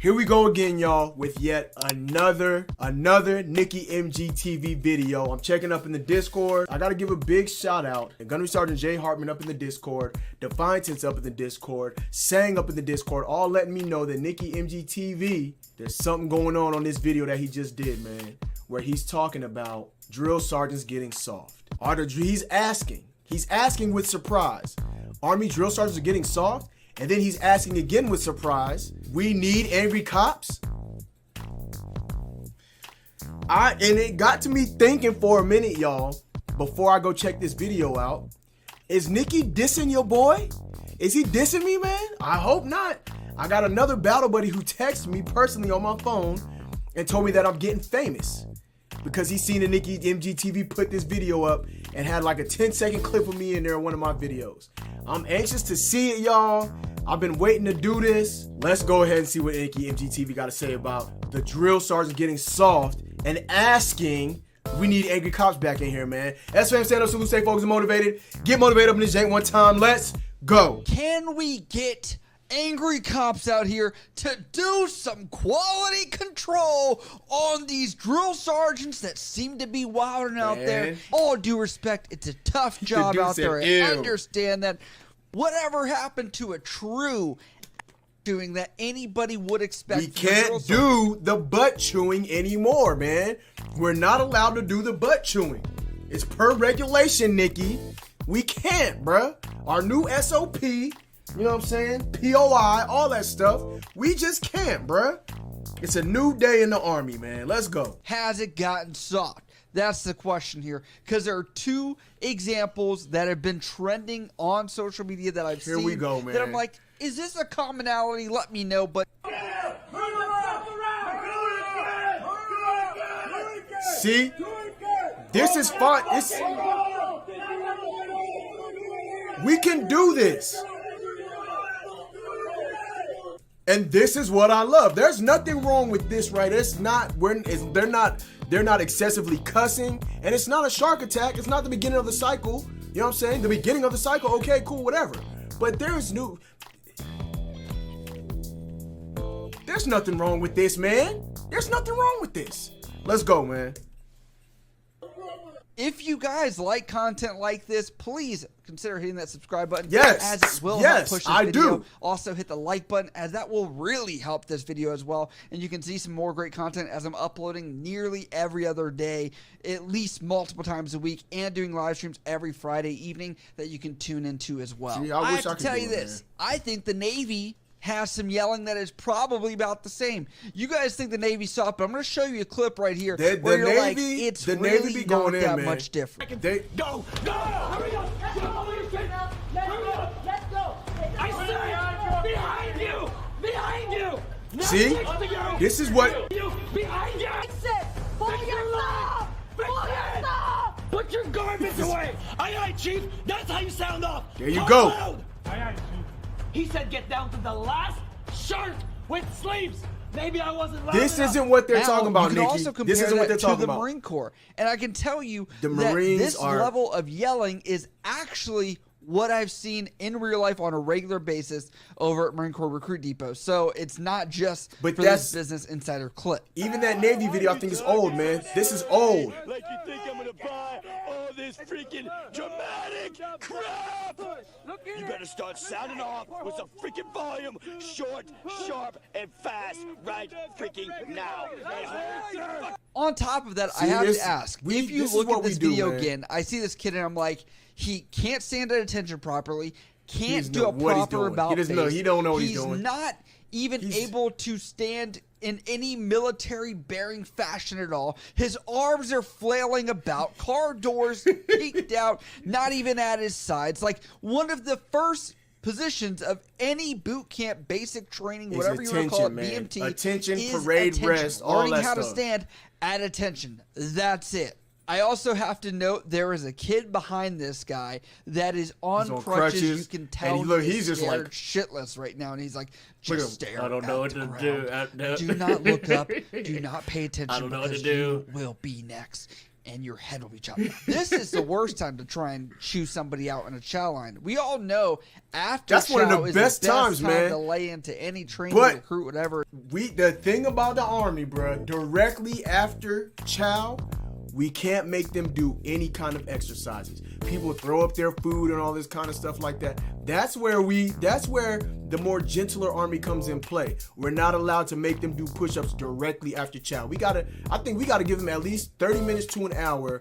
Here we go again, y'all, with yet another NICKY MGTV video. I'm checking up in the Discord. I gotta give a big shout out. Gunnery Sergeant Jay Hartman up in the Discord. Defiant's up in the Discord. Sang up in the Discord. All letting me know that NICKY MGTV, there's something going on this video that he just did, man. Where he's talking about drill sergeants getting soft. He's asking with surprise. Army drill sergeants are getting soft? And then he's asking again with surprise, we need angry cops? And it got to me thinking for a minute, y'all, before I go check this video out. Is NICKY dissing your boy? Is he dissing me, man? I hope not. I got another battle buddy who texted me personally on my phone and told me that I'm getting famous because he's seen the NICKY MGTV put this video up and had like a 10-second clip of me in there in one of my videos. I'm anxious to see it, y'all. I've been waiting to do this. Let's go ahead and see what NICKY MGTV got to say about the drill sergeant getting soft and asking, we need angry cops back in here, man. SFAM, stand up, salute, stay focused and motivated. Get motivated up in this jank one time. Let's go. Can we get angry cops out here to do some quality control on these drill sergeants that seem to be wilding out there? All due respect, it's a tough job out there. I understand that. Whatever happened to a true doing that anybody would expect? We can't do the butt chewing anymore, man. We're not allowed to do the butt chewing. It's per regulation, NICKY. We can't, bruh. Our new SOP, you know what I'm saying? POI, all that stuff. We just can't, bruh. It's a new day in the Army, man. Let's go. Has it gotten soft? That's the question here, because there are two examples that have been trending on social media that I've seen. Here we go, man. That I'm like, is this a commonality? Let me know. But see, this is fun. We can do this. And this is what I love. There's nothing wrong with this, right? It's not. They're not excessively cussing, and it's not a shark attack. It's not the beginning of the cycle. You know what I'm saying? The beginning of the cycle. Okay, cool, whatever. But there's nothing wrong with this, man. There's nothing wrong with this. Let's go, man. If you guys like content like this, please consider hitting that subscribe button. Yes, as it will help push this video. Also hit the like button, as that will really help this video as well. And you can see some more great content as I'm uploading nearly every other day, at least multiple times a week, and doing live streams every Friday evening that you can tune into as well. See, I have to tell you this. I think the Navy has some yelling that is probably about the same. You guys think the Navy's soft, but I'm going to show you a clip right here where you're like, it's really be going not that man. much different. Go! Hurry up! Let's go! I said, behind you! Behind you! See? This is what... Behind you! Pull yourself! Pull yourself! Put your garbage away! Aye, aye, Chief! That's how you sound off! There you go! Aye, aye, Chief. He said get down to the last shirt with sleeves. Maybe I wasn't loud This enough. Isn't what they're talking about, NICKY. Also this isn't what they're talking about. To the Marine Corps. And I can tell you the that Marines this level of yelling is actually what I've seen in real life on a regular basis over at Marine Corps Recruit Depot. So it's not just for this Business Insider clip. Even that Navy video I think is old, man. This is old. Like you think I'm gonna buy all this freaking dramatic crap? You better start sounding off with some freaking volume, short, sharp, and fast right freaking now. On top of that, I have to ask, if you look at this video again, I see this kid and I'm like, he can't stand at attention properly, can't do a proper about face. He don't know what he's doing. He's not even able to stand in any military bearing fashion at all. His arms are flailing about, car doors peeked out, not even at his sides. Like one of the first positions of any boot camp, basic training, whatever you want to call it, BMT. Attention, parade, rest, all that stuff. Learning how to stand at attention. That's it. I also have to note there is a kid behind this guy that is on crutches. You can tell he's just scared shitless right now, and he's like, just stare. I don't know what to do. Do not look up. Do not pay attention. I don't know what to do. You will be next. and your head will be chopped off. This is the worst time to try and chew somebody out in a chow line. We all know after that's one of the best times, man, to lay into any training, but recruit, whatever. The thing about the Army, bro, directly after chow, we can't make them do any kind of exercises. People throw up their food and all this kind of stuff like that. That's where the more gentler Army comes in play. We're not allowed to make them do push-ups directly after chow. I think we gotta give them at least 30 minutes to an hour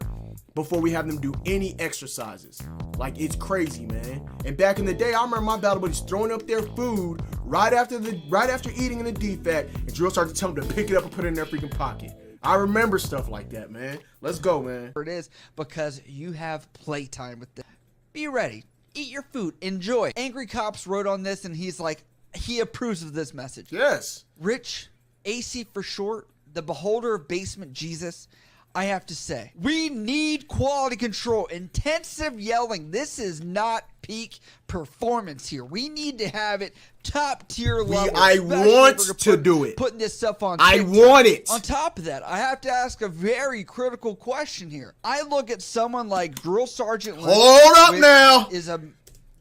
before we have them do any exercises. Like, it's crazy, man. And back in the day, I remember my battle buddies throwing up their food right after eating in the defect, and drill sergeant telling them to pick it up and put it in their freaking pocket. I remember stuff like that, man. Let's go, man. It is because you have playtime with them. Be ready. Eat your food. Enjoy. Angry Cops wrote on this, and he's like, he approves of this message. Yes. Rich, AC for short, the beholder of basement Jesus, I have to say, we need quality control. Intensive yelling. This is not peak performance here. We need to have it top tier level. I want to do it. Putting this stuff on I TikTok. want it. On top of that, I have to ask a very critical question here. I look at someone like Drill Sergeant Lynch. Hold up now.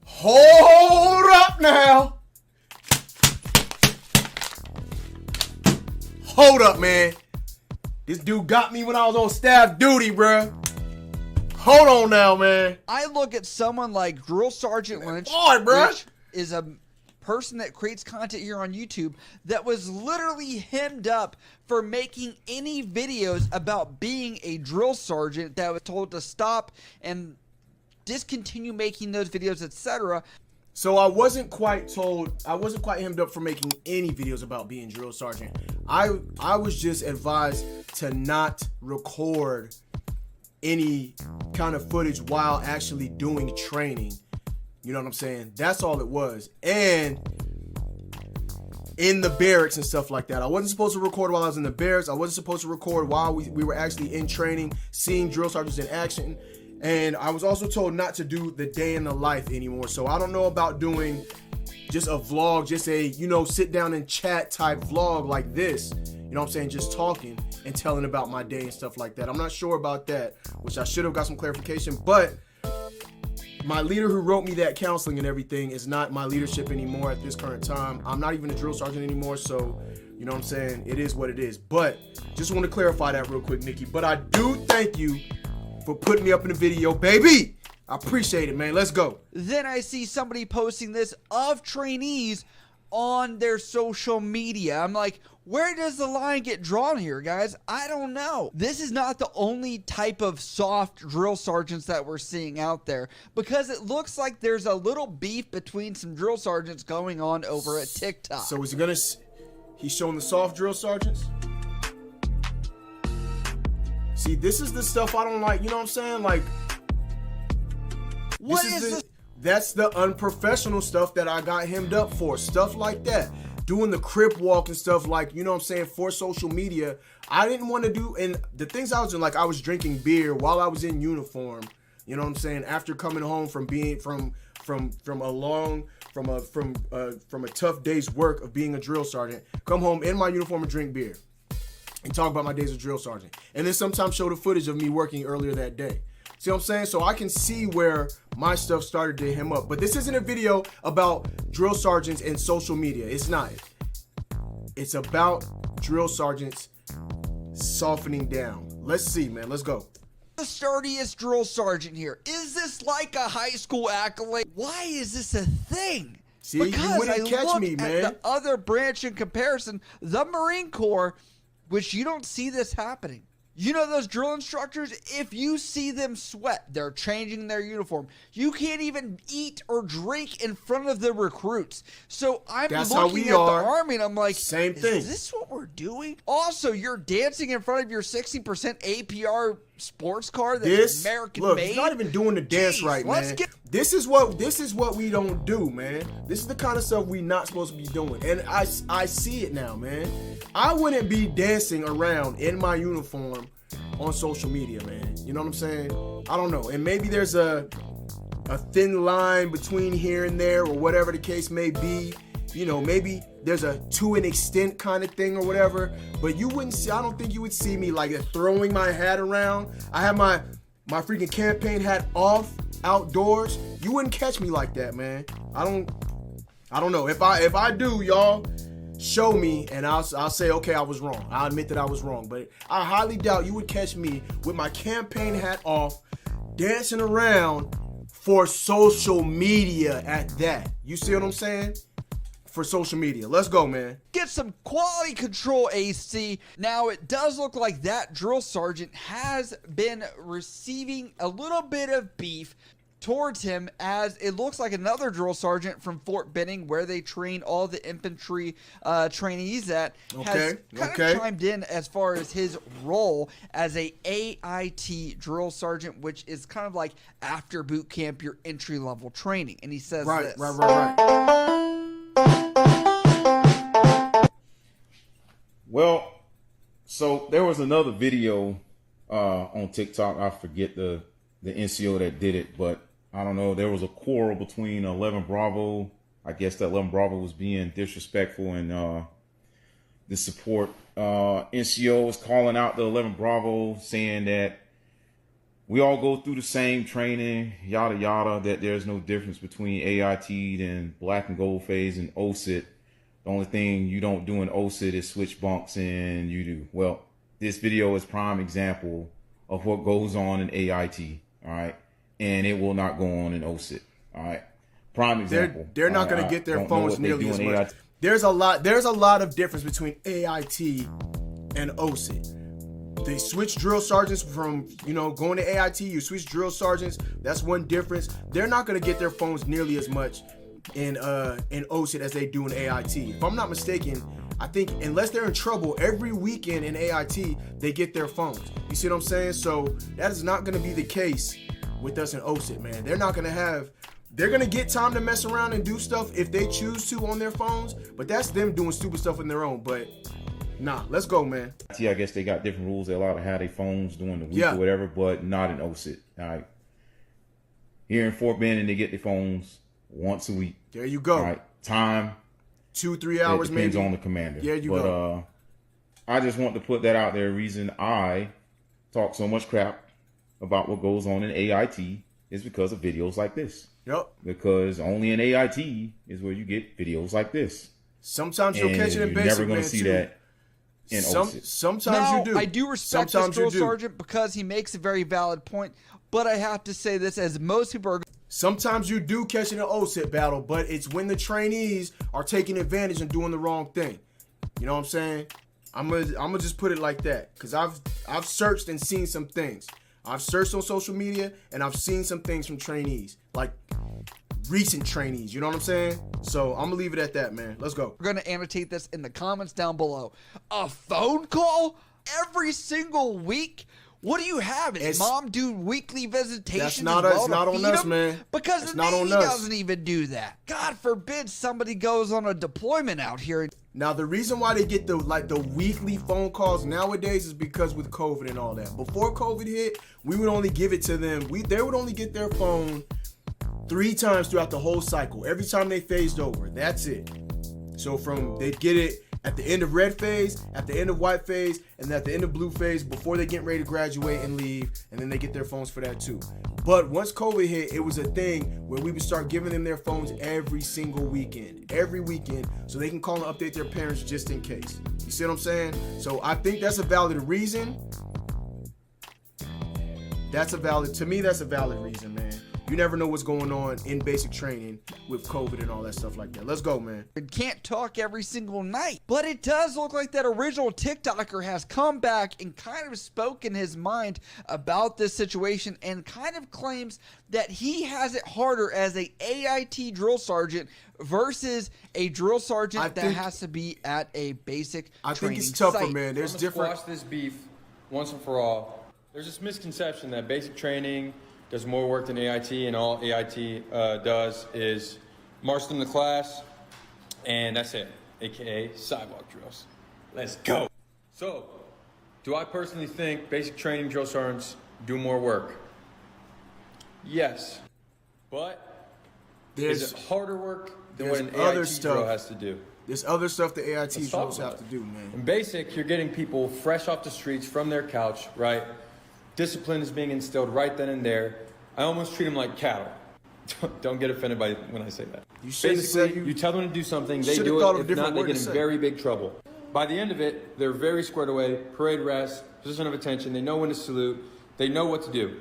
Hold up now. Hold up, man. This dude got me when I was on staff duty, bruh. Hold on now, man. I look at someone like Drill Sergeant Lynch, bruh. which is a person that creates content here on YouTube that was literally hemmed up for making any videos about being a drill sergeant, that was told to stop and discontinue making those videos, etc. So I wasn't quite hemmed up for making any videos about being drill sergeant. I was just advised to not record any kind of footage while actually doing training. You know what I'm saying? That's all it was. And in the barracks and stuff like that. I wasn't supposed to record while I was in the barracks. I wasn't supposed to record while we were actually in training, seeing drill sergeants in action. And I was also told not to do the day in the life anymore. So I don't know about doing just a vlog, just a, sit down and chat type vlog like this. You know what I'm saying? Just talking and telling about my day and stuff like that. I'm not sure about that, which I should have got some clarification. But my leader who wrote me that counseling and everything is not my leadership anymore at this current time. I'm not even a drill sergeant anymore. So, you know what I'm saying? It is what it is. But just want to clarify that real quick, Nikki. But I do thank you for putting me up in the video, baby. I appreciate it, man. Let's go. Then I see somebody posting this of trainees on their social media. I'm like, where does the line get drawn here, guys? I don't know. This is not the only type of soft drill sergeants that we're seeing out there, because it looks like there's a little beef between some drill sergeants going on over at TikTok. So is he gonna? He's showing the soft drill sergeants. See, this is the stuff I don't like. You know what I'm saying? Like, what is this? That's the unprofessional stuff that I got hemmed up for. Stuff like that. Doing the crip walk and stuff, like, you know what I'm saying, for social media. I didn't want to do, and the things I was doing, like I was drinking beer while I was in uniform. You know what I'm saying? After coming home from being from a tough day's work of being a drill sergeant, come home in my uniform and drink beer and talk about my days as drill sergeant. And then sometimes show the footage of me working earlier that day. See what I'm saying? So I can see where my stuff started to hem up. But this isn't a video about drill sergeants and social media. It's not. It's about drill sergeants softening down. Let's see, man. Let's go. The sturdiest drill sergeant here. Is this like a high school accolade? Why is this a thing? See, you wouldn't catch me, man. At the other branch in comparison, the Marine Corps, which you don't see this happening. You know those drill instructors, if you see them sweat, they're changing their uniform. You can't even eat or drink in front of the recruits. So I'm looking at the Army and I'm like, same thing. Is this what we're doing? Also, you're dancing in front of your 60% APR sports car that's American made. Look, he's not even doing the dance right, man. This is what we don't do, man. This is the kind of stuff we not supposed to be doing. And I see it now, man. I wouldn't be dancing around in my uniform on social media, man. You know what I'm saying? I don't know. And maybe there's a thin line between here and there, or whatever the case may be. You know, maybe there's a to an extent kind of thing or whatever, but you wouldn't see, I don't think you would see me like throwing my hat around. I have my freaking campaign hat off outdoors. You wouldn't catch me like that, man. I don't know. If I do, y'all show me and I'll say, okay, I was wrong. I'll admit that I was wrong, but I highly doubt you would catch me with my campaign hat off dancing around for social media at that. You see what I'm saying? For social media. Let's go, man. Get some quality control, AC. Now, it does look like that drill sergeant has been receiving a little bit of beef towards him, as it looks like another drill sergeant from Fort Benning, where they train all the infantry trainees at, has kind of chimed in as far as his role as a AIT drill sergeant, which is kind of like after boot camp, your entry level training. And he says this. Right. Well, so there was another video on TikTok. I forget the NCO that did it, but I don't know. There was a quarrel between 11 Bravo. I guess that 11 Bravo was being disrespectful, and the support NCO was calling out the 11 Bravo, saying that we all go through the same training, yada yada, that there's no difference between AIT and black and gold phase and OSIT. The only thing you don't do in OSIT is switch bunks, and you do. Well, this video is prime example of what goes on in AIT, all right? And it will not go on in OSIT, all right? Prime example. They're not going to get their phones nearly as much. There's a lot of difference between AIT and OSIT. They switch drill sergeants from, going to AIT, you switch drill sergeants. That's one difference. They're not going to get their phones nearly as much in OSIT as they do in AIT. If I'm not mistaken, I think unless they're in trouble, every weekend in AIT, they get their phones. You see what I'm saying? So that is not going to be the case with us in OSIT, man. They're going to get time to mess around and do stuff if they choose to on their phones, but that's them doing stupid stuff on their own. But nah, let's go, man. I guess they got different rules. They're allowed to have their phones during the week or whatever, but not in OSIT. All right. Here in Fort Benning, they get their phones once a week. There you go. All right. Time. 2-3 hours, maybe. Depends maybe on the commander. There you go. I just want to put that out there. The reason I talk so much crap about what goes on in AIT is because of videos like this. Yep. Because only in AIT is where you get videos like this. Sometimes you'll catch it in basic, you're never going to see too. that in OSIT. Sometimes you do. I do respect this drill sergeant because he makes a very valid point, but I have to say this, as most people are... Sometimes you do catch it in an OSIT battle, but it's when the trainees are taking advantage and doing the wrong thing. You know what I'm saying? I'm gonna just put it like that, because I've searched and seen some things. I've searched on social media and I've seen some things from trainees, like recent trainees. You know what I'm saying? So I'm gonna leave it at that, man. Let's go. We're gonna annotate this in the comments down below. A phone call every single week? What do you have? Is mom do weekly visitations? It's not on us, man. Because it's the not Navy on us. doesn't even do that. God forbid somebody goes on a deployment out here. Now, the reason why they get the weekly phone calls nowadays is because with COVID and all that. Before COVID hit, we would only give it to them. They would only get their phone 3 times throughout the whole cycle. Every time they phased over, that's it. So they'd get it at the end of red phase, at the end of white phase, and at the end of blue phase before they get ready to graduate and leave, and then they get their phones for that too. But once COVID hit, it was a thing where we would start giving them their phones every single weekend, so they can call and update their parents just in case. You see what I'm saying? So I think that's a valid reason. To me, that's a valid reason, man. You never know what's going on in basic training with COVID and all that stuff like that. Let's go, man. It can't talk every single night. But it does look like that original TikToker has come back and kind of spoken his mind about this situation, and kind of claims that he has it harder as a AIT drill sergeant versus a drill sergeant that has to be at a basic training I think it's tougher, site. man. There's different... Squash this beef once and for all. There's this misconception that basic training does more work than AIT, and all AIT does is march them to class, and that's it, aka sidewalk drills. Let's go. So, do I personally think basic training drill sergeants do more work? Yes, but is it harder work than what an AIT drill has to do? There's other stuff the AIT Let's talk drills about have to it. do, man. In basic, you're getting people fresh off the streets from their couch, right? Discipline is being instilled right then and there. I almost treat them like cattle. Don't get offended by when I say that. You shouldn't have said Basically, you tell them to do something, they should've do thought of it. a If different not, they word get to in say. very big trouble. By the end of it, they're very squared away, parade rest, position of attention. They know when to salute. They know what to do.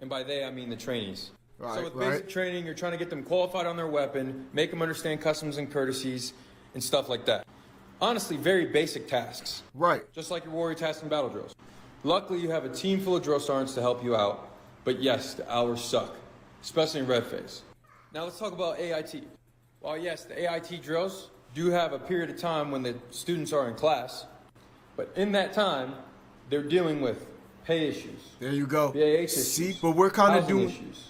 And by they, I mean the trainees. Right, So with right. basic training, you're trying to get them qualified on their weapon, make them understand customs and courtesies, and stuff like that. Honestly, very basic tasks. Right. Just like your warrior tasks and battle drills. Luckily, you have a team full of drill sergeants to help you out. But yes, the hours suck, especially in red phase. Now let's talk about AIT. While yes, the AIT drills do have a period of time when the students are in class, but in that time, they're dealing with pay issues, There you go. BAH issues, See, but we're kind of housing doing. issues,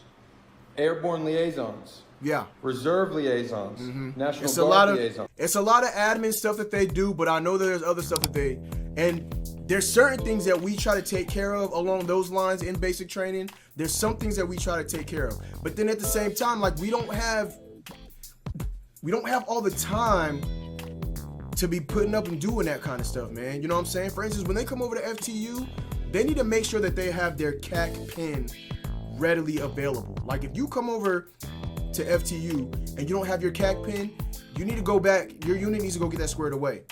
airborne liaisons, Yeah. reserve liaisons, National It's a Guard lot of liaisons. it's a lot of admin stuff that they do, but I know that there's other stuff that they and there's certain things that we try to take care of along those lines in basic training. There's some things that we try to take care of, but then at the same time, like we don't have all the time to be putting up and doing that kind of stuff, man. You know what I'm saying? For instance, when they come over to FTU, they need to make sure that they have their CHEK pin readily available. Like if you come over to FTU and you don't have your CHEK pin, you need to go back. Your unit needs to go get that squared away.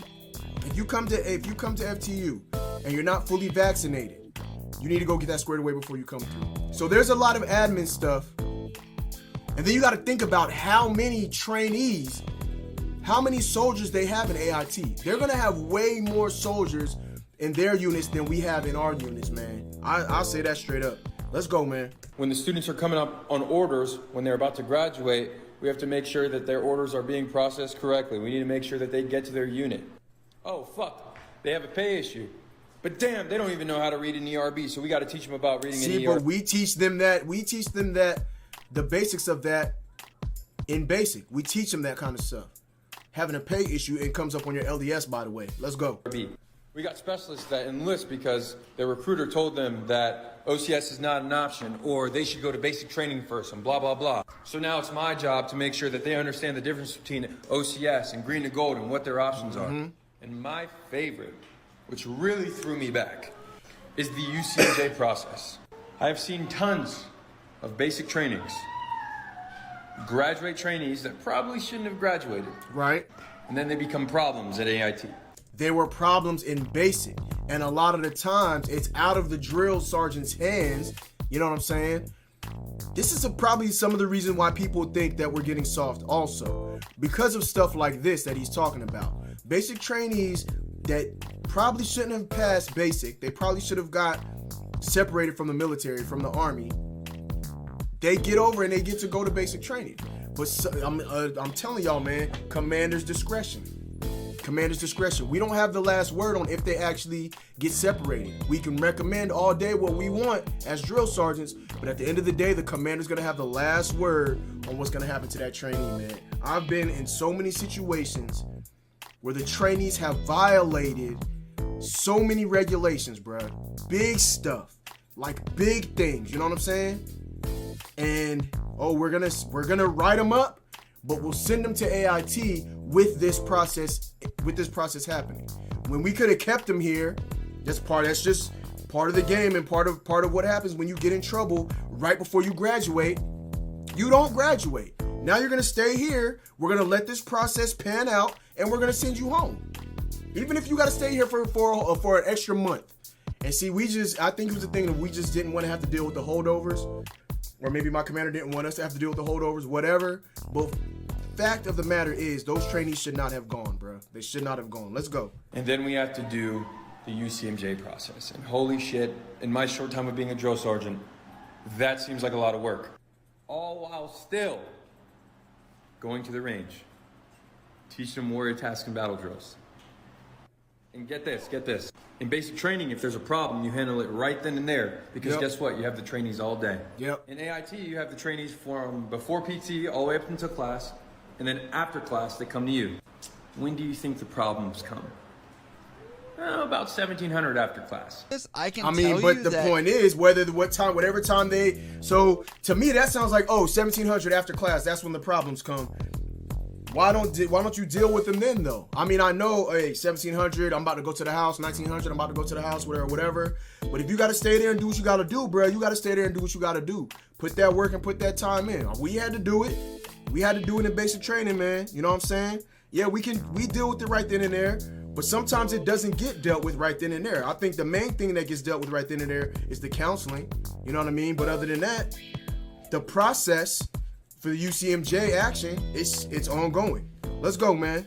If you come to FTU and you're not fully vaccinated, you need to go get that squared away before you come through. So there's a lot of admin stuff. And then you got to think about how many trainees, how many soldiers they have in AIT. They're going to have way more soldiers in their units than we have in our units, man. I'll say that straight up. Let's go, man. When the students are coming up on orders, when they're about to graduate, we have to make sure that their orders are being processed correctly. We need to make sure that they get to their unit. Oh, fuck, they have a pay issue. But damn, they don't even know how to read an ERB, so we got to teach them about reading an See, ERB. but we teach them that, the basics of that in basic. We teach them that kind of stuff. Having a pay issue, it comes up on your LDS, by the way. Let's go. We got specialists that enlist because their recruiter told them that OCS is not an option, or they should go to basic training first, and blah, blah, blah. So now it's my job to make sure that they understand the difference between OCS and green to gold and what their options are. And my favorite, which really threw me back, is the UCJ process. I have seen tons of basic trainings graduate trainees that probably shouldn't have graduated, Right? and then they become problems at AIT. There were problems in basic, and a lot of the times it's out of the drill sergeant's hands. You know what I'm saying? This is probably some of the reason why people think that we're getting soft also, because of stuff like this that he's talking about. Basic trainees that probably shouldn't have passed basic, they probably should have got separated from the military, from the army. They get over and they get to go to basic training. But I'm telling y'all, man, commander's discretion. Commander's discretion. We don't have the last word on if they actually get separated. We can recommend all day what we want as drill sergeants, but at the end of the day, the commander's gonna have the last word on what's gonna happen to that trainee, man. I've been in so many situations where the trainees have violated so many regulations, bruh. Big stuff, like big things. You know what I'm saying? And we're gonna write them up, but we'll send them to AIT with this process happening. When we could have kept them here, that's just part of the game and part of what happens when you get in trouble right before you graduate. You don't graduate. Now you're gonna stay here. We're gonna let this process pan out, and we're gonna send you home. Even if you gotta stay here for an extra month. And see, I think it was the thing that we just didn't want to have to deal with the holdovers. Or maybe my commander didn't want us to have to deal with the holdovers, whatever. But fact of the matter is, those trainees should not have gone, bro. They should not have gone. Let's go. And then we have to do the UCMJ process. And holy shit, in my short time of being a drill sergeant, that seems like a lot of work. All while still going to the range, teach them warrior task and battle drills. And get this. In basic training, if there's a problem, you handle it right then and there. Because guess what? You have the trainees all day. Yep. In AIT, you have the trainees from before PT all the way up until class. And then after class, they come to you. When do you think the problems come? About 1700 after class. I can I mean, tell but you the that point is, whatever time so to me, that sounds like, 1700 after class, that's when the problems come. Why don't you deal with them then though? I mean, I know, hey, 1700, I'm about to go to the house. 1900, I'm about to go to the house. Whatever. But if you got to stay there and do what you got to do, bro, you got to stay there and do what you got to do. Put that work and put that time in. We had to do it. We had to do it in basic training, man. You know what I'm saying? Yeah, we deal with it right then and there. But sometimes it doesn't get dealt with right then and there. I think the main thing that gets dealt with right then and there is the counseling. You know what I mean? But other than that, the process for the UCMJ action, it's ongoing. Let's go, man.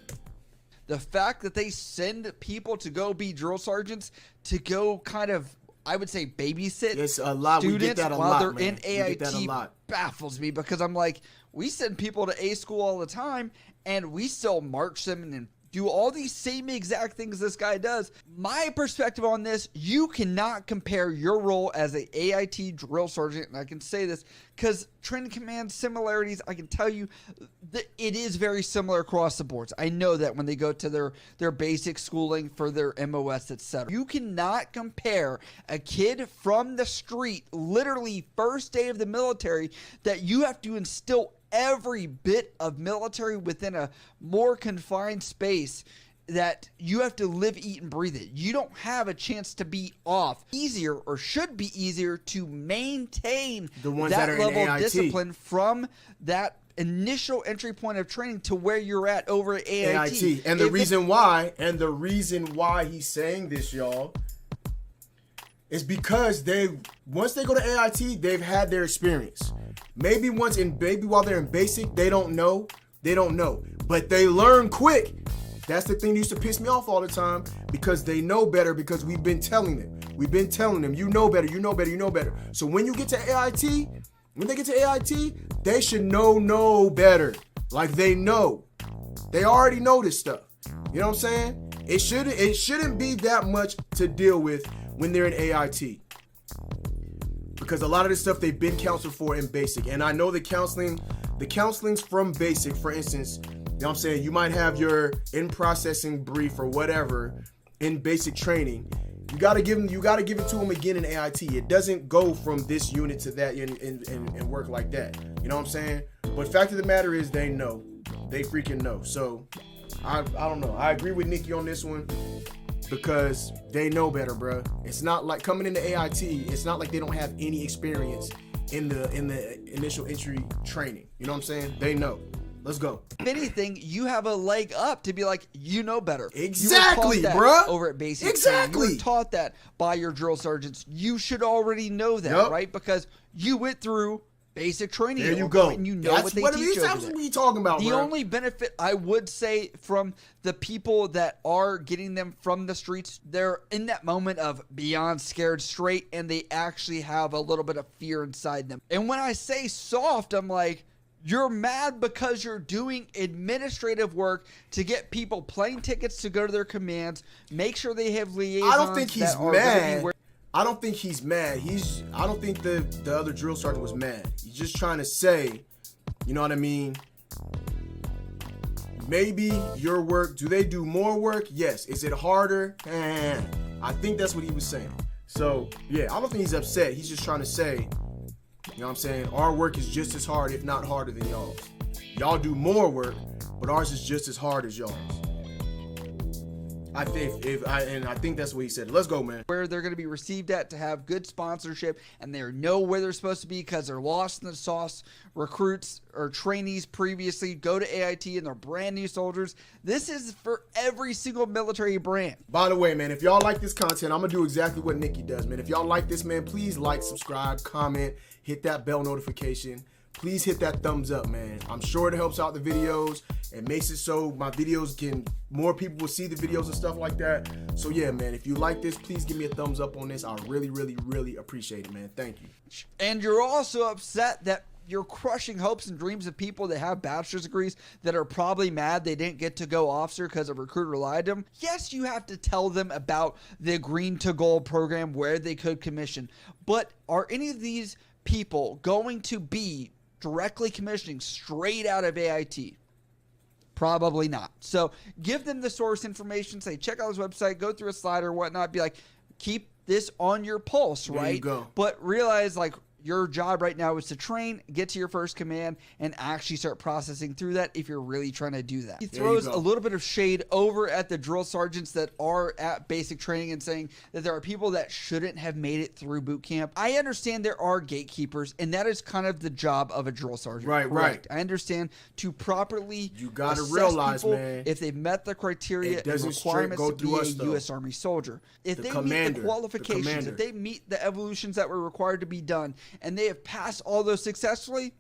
The fact that they send people to go be drill sergeants to go kind of, I would say, babysit it's a lot. students we get that a while lot, they're man. in AIT baffles me, because I'm like, we send people to A school all the time and we still march them and do all these same exact things this guy does. My perspective on this, you cannot compare your role as a AIT drill sergeant, and I can say this because training command similarities, I can tell you that it is very similar across the boards. I know that when they go to their basic schooling for their MOS, etc. You cannot compare a kid from the street, literally first day of the military, that you have to instill every bit of military within a more confined space, that you have to live, eat, and breathe it. You don't have a chance to be off. Easier, or should be easier, to maintain the ones that that are level in of AIT. discipline from that initial entry point of training to where you're at over at AIT. And the reason why he's saying this, y'all, is because once they go to AIT, they've had their experience. Maybe while they're in basic, they don't know, but they learn quick. That's the thing that used to piss me off all the time, because they know better, because we've been telling them, you know better. So when you get to AIT, they should know better. Like, they know. They already know this stuff. You know what I'm saying? It shouldn't be that much to deal with when they're in AIT. Because a lot of this stuff they've been counseled for in basic. And I know the counseling's from basic, for instance. You know what I'm saying? You might have your in-processing brief or whatever in basic training. You gotta give it to them again in AIT. It doesn't go from this unit to that and work like that. You know what I'm saying? But fact of the matter is, they know. They freaking know. So I don't know. I agree with Nicky on this one, because they know better, bro. It's not like coming into AIT, it's not like they don't have any experience in the initial entry training. You know what I'm saying? They know. Let's go. If anything, you have a leg up to be like, you know better. Exactly, bruh. Over at basic exactly. training. You were taught that by your drill sergeants. You should already know that, right? Because you went through basic training. There you go. And you know what they teach over That's what we talking about, The bro. only benefit I would say from the people that are getting them from the streets, they're in that moment of beyond scared straight, and they actually have a little bit of fear inside them. And when I say soft, I'm like, you're mad because you're doing administrative work to get people plane tickets to go to their commands, make sure they have liaisons. I don't think he's mad. I don't think he's mad. I don't think the other drill sergeant was mad. He's just trying to say, you know what I mean? Maybe your work, do they do more work? Yes. Is it harder? I think that's what he was saying. So, yeah, I don't think he's upset. He's just trying to say, you know what I'm saying? Our work is just as hard, if not harder than y'all's. Y'all do more work, but ours is just as hard as y'all's. I think that's what he said. Let's go, man. Where they're going to be received at to have good sponsorship, and they know where they're supposed to be because they're lost in the sauce. Recruits or trainees previously go to AIT and they're brand new soldiers. This is for every single military brand. By the way, man, if y'all like this content, I'm going to do exactly what Nicky does, man. If y'all like this, man, please like, subscribe, comment, hit that bell notification. Please hit that thumbs up, man. I'm sure it helps out the videos. It makes it so my videos more people will see the videos and stuff like that. So yeah, man, if you like this, please give me a thumbs up on this. I really, really, really appreciate it, man. Thank you. And you're also upset that you're crushing hopes and dreams of people that have bachelor's degrees that are probably mad they didn't get to go officer because a recruiter lied to them. Yes, you have to tell them about the Green to Gold program where they could commission. But are any of these people going to be directly commissioning straight out of AIT? Probably not. So give them the source information, say check out his website, go through a slider or whatnot, be like, keep this on your pulse, right? There you go. But realize, like, Your job right now is to train, get to your first command, and actually start processing through that if you're really trying to do that. He throws a little bit of shade over at the drill sergeants that are at basic training and saying that there are people that shouldn't have made it through boot camp. I understand there are gatekeepers, and that is kind of the job of a drill sergeant. Right. I understand to properly you gotta assess realize, people man, if they've met the criteria and requirements to be a U.S. Army soldier. If they meet the qualifications, if they meet the evolutions that were required to be done, and they have passed all those successfully,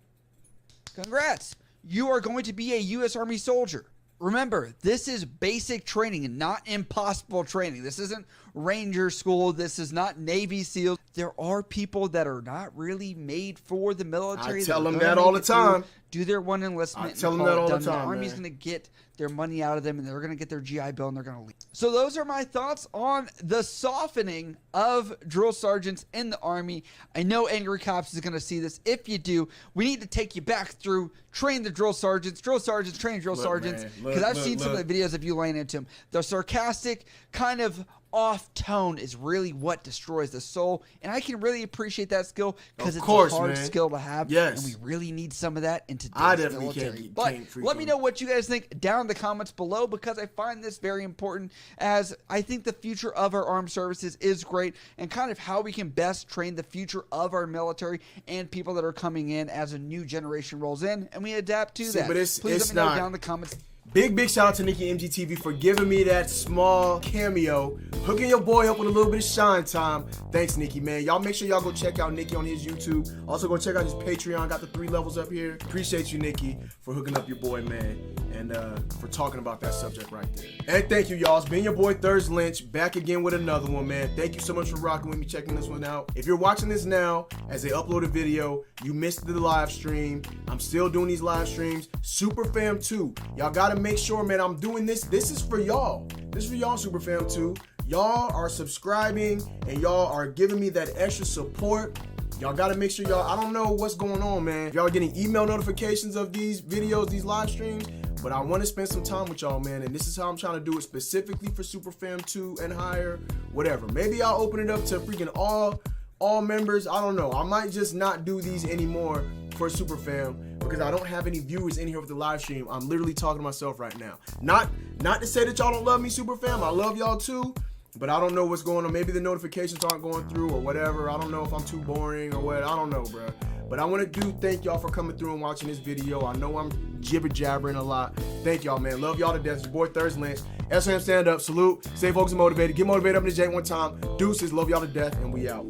congrats. You are going to be a U.S. Army soldier. Remember, this is basic training and not impossible training. This isn't Ranger School. This is not Navy SEALs. There are people that are not really made for the military. I tell them that all the time. Do their one enlistment. I tell them that all the time. The Army's going to get their money out of them, and they're going to get their GI Bill, and they're going to leave. So those are my thoughts on the softening of drill sergeants in the Army. I know Angry Cops is going to see this. If you do, we need to take you back through train the drill sergeants, train drill sergeants, because I've seen some of the videos of you laying into them. The sarcastic kind of off tone is really what destroys the soul, and I can really appreciate that skill because it's a hard skill to have. Yes, and we really need some of that in today's military. But let me know what you guys think down in the comments below, because I find this very important, as I think the future of our armed services is great, and kind of how we can best train the future of our military and people that are coming in as a new generation rolls in, and we adapt to that. But please let me know down in the comments. Big shout out to Nicky MGTV for giving me that small cameo, hooking your boy up with a little bit of shine time. Thanks, Nicky, man. Y'all make sure y'all go check out Nicky on his YouTube. Also go check out his Patreon. Got the 3 levels up here. Appreciate you, Nicky, for hooking up your boy, man, and for talking about that subject right there. And thank you, y'all. It's been your boy Thurs Lynch, back again with another one, man. Thank you so much for rocking with me, checking this one out. If you're watching this now as they upload a video, you missed the live stream. I'm still doing these live streams. Super Fam 2. Y'all gotta make sure, man, I'm doing this. This is for y'all. This is for y'all, Super Fam 2. Y'all are subscribing and y'all are giving me that extra support. Y'all gotta make sure y'all, I don't know what's going on, man. Y'all are getting email notifications of these videos, these live streams, but I want to spend some time with y'all, man, and this is how I'm trying to do it specifically for Super Fam 2 and higher, whatever. Maybe I'll open it up to freaking all members. I don't know. I might just not do these anymore for Super Fam because I don't have any viewers in here with the live stream. I'm literally talking to myself right now. Not to say that y'all don't love me, Super Fam. I love y'all too, but I don't know what's going on. Maybe the notifications aren't going through or whatever. I don't know if I'm too boring or what. I don't know, bro. But I want to thank y'all for coming through and watching this video. I know I'm jibber-jabbering a lot. Thank y'all, man. Love y'all to death. It's your boy Thurs Lynch. SFAM stand up. Salute. Stay focused and motivated. Get motivated up in the J one time. Deuces. Love y'all to death, and we out.